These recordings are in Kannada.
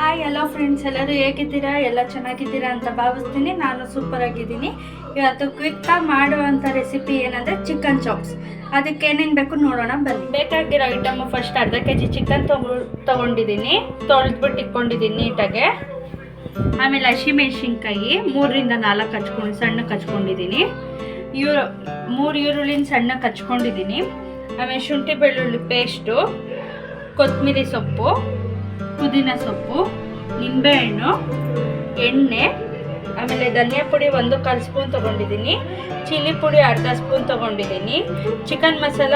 ಹಾಯ್ ಹಲೋ ಫ್ರೆಂಡ್ಸ್, ಎಲ್ಲರೂ ಹೇಗಿದ್ದೀರಾ? ಎಲ್ಲ ಚೆನ್ನಾಗಿದ್ದೀರಾ ಅಂತ ಭಾವಿಸ್ತೀನಿ. ನಾನು ಸೂಪರ್ ಆಗಿದ್ದೀನಿ. ಇವತ್ತು ಕ್ವಿಕ್ಕಾಗಿ ಮಾಡುವಂಥ ರೆಸಿಪಿ ಏನಂದರೆ ಚಿಕನ್ ಚಾಪ್ಸ್. ಅದಕ್ಕೆ ಏನೇನು ಬೇಕು ನೋಡೋಣ ಬನ್ನಿ. ಬೇಕಾಗಿರೋ ಐಟಮು, ಫಸ್ಟ್ ಅರ್ಧ kg ಚಿಕನ್ ತೊಗೊಂಡಿದ್ದೀನಿ, ತೊಳೆದ್ಬಿಟ್ಟು ಇಟ್ಕೊಂಡಿದ್ದೀನಿ ನೀಟಾಗೆ. ಆಮೇಲೆ ಹಸಿಮೆಣ್ಸಿನ್ಕಾಯಿ 3ರಿಂದ 4 ಸಣ್ಣಕ್ಕೆ ಹಚ್ಕೊಂಡಿದ್ದೀನಿ. 3 ಈರುಳ್ಳಿನ ಸಣ್ಣಕ್ಕೆ ಹಚ್ಕೊಂಡಿದ್ದೀನಿ. ಆಮೇಲೆ ಶುಂಠಿ ಬೆಳ್ಳುಳ್ಳಿ ಪೇಸ್ಟು, ಕೊತ್ತಂಬರಿ ಸೊಪ್ಪು, ಪುದೀನ ಸೊಪ್ಪು, ನಿಂಬೆಹಣ್ಣು, ಎಣ್ಣೆ, ಆಮೇಲೆ ಧನಿಯಾ ಪುಡಿ 1/4 ಸ್ಪೂನ್ ತೊಗೊಂಡಿದ್ದೀನಿ, ಚಿಲ್ಲಿ ಪುಡಿ ಅರ್ಧ ಸ್ಪೂನ್ ತೊಗೊಂಡಿದ್ದೀನಿ, ಚಿಕನ್ ಮಸಾಲ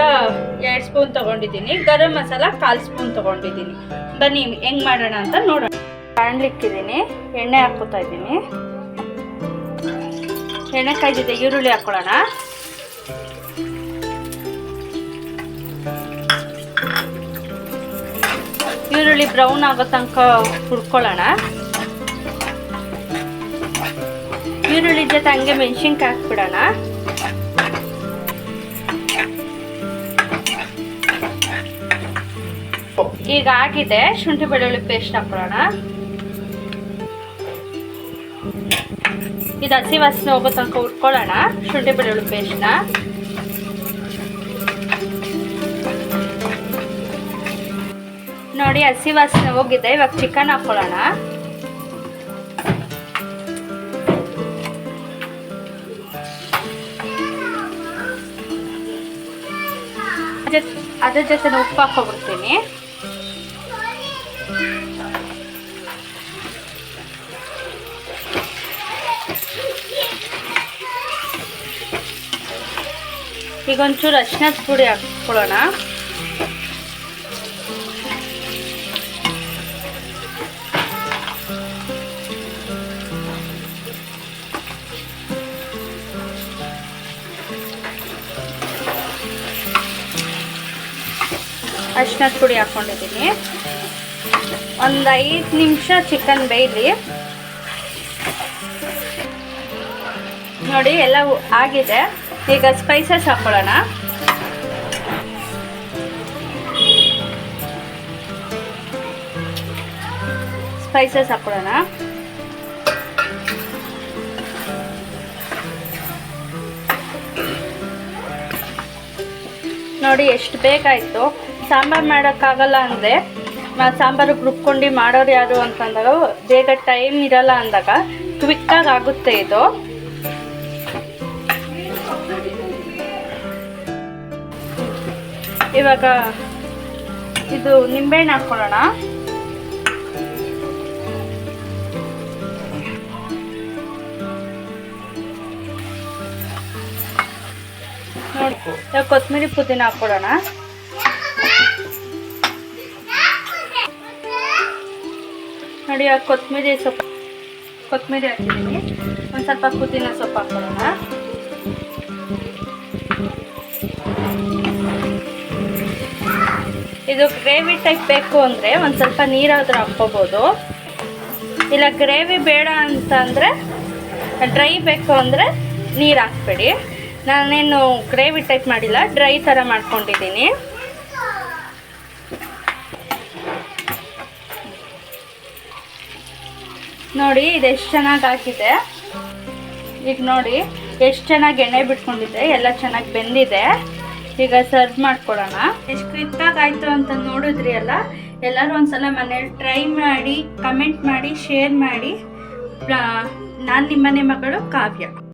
2 ಸ್ಪೂನ್ ತೊಗೊಂಡಿದ್ದೀನಿ, ಗರಂ ಮಸಾಲ 1/4 ಸ್ಪೂನ್ ತೊಗೊಂಡಿದ್ದೀನಿ. ಬನ್ನಿ ಹೆಂಗೆ ಮಾಡೋಣ ಅಂತ ನೋಡೋಣ. ಕಾಣ್ಲಿಕ್ಕಿದ್ದೀನಿ, ಎಣ್ಣೆ ಹಾಕ್ಕೋತಾ ಇದ್ದೀನಿ. ಎಣ್ಣೆ ಕಾಯ್ದಿದೆ, ಈರುಳ್ಳಿ ಹಾಕ್ಕೊಳ್ಳೋಣ. ಈರುಳ್ಳಿ ಬ್ರೌನ್ ಆಗೋ ತನಕ ಹುರ್ಕೊಳ್ಳೋಣ. ಈರುಳ್ಳಿ ಜೊತೆ ಹಂಗೆ ಮೆಣಸಿನ್ಕಾಯಿ ಹಾಕ್ಬಿಡೋಣ. ಈಗ ಆಗಿದೆ, ಶುಂಠಿ ಬೆಳ್ಳುಳ್ಳಿ ಪೇಸ್ಟ್ ಹಾಕ್ಕೊಳ್ಳೋಣ. ಇದು ಹಸಿ ವಾಸನೆ ಹೋಗೋ ತನಕ ಹುರ್ಕೊಳ್ಳೋಣ ಶುಂಠಿ ಬೆಳ್ಳುಳ್ಳಿ ಪೇಸ್ಟ್ನ. ನೋಡಿ, ಹಸಿ ವಾಸನೆ ಹೋಗಿದೆ. ಇವಾಗ ಚಿಕನ್ ಹಾಕ್ಕೊಳ್ಳೋಣ. ಅದ್ರ ಜೊತೆ ಉಪ್ಪು ಹಾಕ್ಕೊಬಿಡ್ತೀನಿ. ಈಗ ಒಂಚೂರು ಅರಿಶಿನದ ಪುಡಿ ಹಾಕ್ಕೊಳ್ಳೋಣ. ಅರಿಶಿನದ ಪುಡಿ ಹಾಕ್ಕೊಂಡಿದ್ದೀನಿ. ಒಂದು 5 ನಿಮಿಷ ಚಿಕನ್ ಬೇಯಲಿ. ನೋಡಿ, ಎಲ್ಲ ಆಗಿದೆ. ಈಗ ಸ್ಪೈಸಸ್ ಹಾಕ್ಕೊಳ್ಳೋಣ. ನೋಡಿ, ಎಷ್ಟು ಬೇಕಾಯಿತು. ಸಾಂಬಾರು ಮಾಡೋಕ್ಕಾಗಲ್ಲ ಅಂದರೆ, ಸಾಂಬಾರು ರುಬ್ಕೊಂಡು ಮಾಡೋರು ಯಾರು ಅಂತಂದಾಗ, ಬೇಗ ಟೈಮ್ ಇರಲ್ಲ ಅಂದಾಗ ಕ್ವಿಕ್ಕಾಗಿ ಆಗುತ್ತೆ ಇದು. ಇವಾಗ ಇದು ನಿಂಬೆಹಣ್ಣು ಹಾಕ್ಕೊಳ್ಳೋಣ. ನೋಡಿ, ಕೊತ್ತಂಬರಿ ಪುದೀನ ಹಾಕ್ಕೊಳ್ಳೋಣ. ನೋಡಿ, ಕೊತ್ತಂಬರಿ ಹಾಕಿದ್ದೀನಿ. ಒಂದು ಸ್ವಲ್ಪ ಪುದೀನ ಸೊಪ್ಪು ಹಾಕ್ಕೊಳ್ಳೋಣ. ಇದು ಗ್ರೇವಿ ಟೈಪ್ ಬೇಕು ಅಂದರೆ ಒಂದು ಸ್ವಲ್ಪ ನೀರಾದರೂ ಹಾಕ್ಕೋಬೋದು. ಇಲ್ಲ ಗ್ರೇವಿ ಬೇಡ ಅಂತಂದರೆ, ಡ್ರೈ ಬೇಕು ಅಂದರೆ ನೀರು ಹಾಕ್ಬೇಡಿ. ನಾನೇನು ಗ್ರೇವಿ ಟೈಪ್ ಮಾಡಿಲ್ಲ, ಡ್ರೈ ಥರ ಮಾಡ್ಕೊಂಡಿದ್ದೀನಿ. ನೋಡಿ, ಇದೆಷ್ಟು ಚೆನ್ನಾಗಿ ಹಾಕಿದೆ. ಈಗ ನೋಡಿ ಎಷ್ಟು ಚೆನ್ನಾಗಿ ಎಣ್ಣೆ ಬಿಟ್ಕೊಂಡಿದೆ, ಎಲ್ಲ ಚೆನ್ನಾಗಿ ಬೆಂದಿದೆ. ಈಗ ಸರ್ವ್ ಮಾಡ್ಕೊಳ್ಳೋಣ. ಎಷ್ಟು ಕ್ವಿಕ್ಕಾಗಿ ಆಯಿತು ಅಂತ ನೋಡಿದ್ರಿ ಅಲ್ಲ. ಎಲ್ಲರೂ ಒಂದ್ಸಲ ಮನೇಲಿ ಟ್ರೈ ಮಾಡಿ, ಕಮೆಂಟ್ ಮಾಡಿ, ಶೇರ್ ಮಾಡಿ. ನಾನು ನಿಮ್ಮನೆ ಮಗಳು ಕಾವ್ಯ.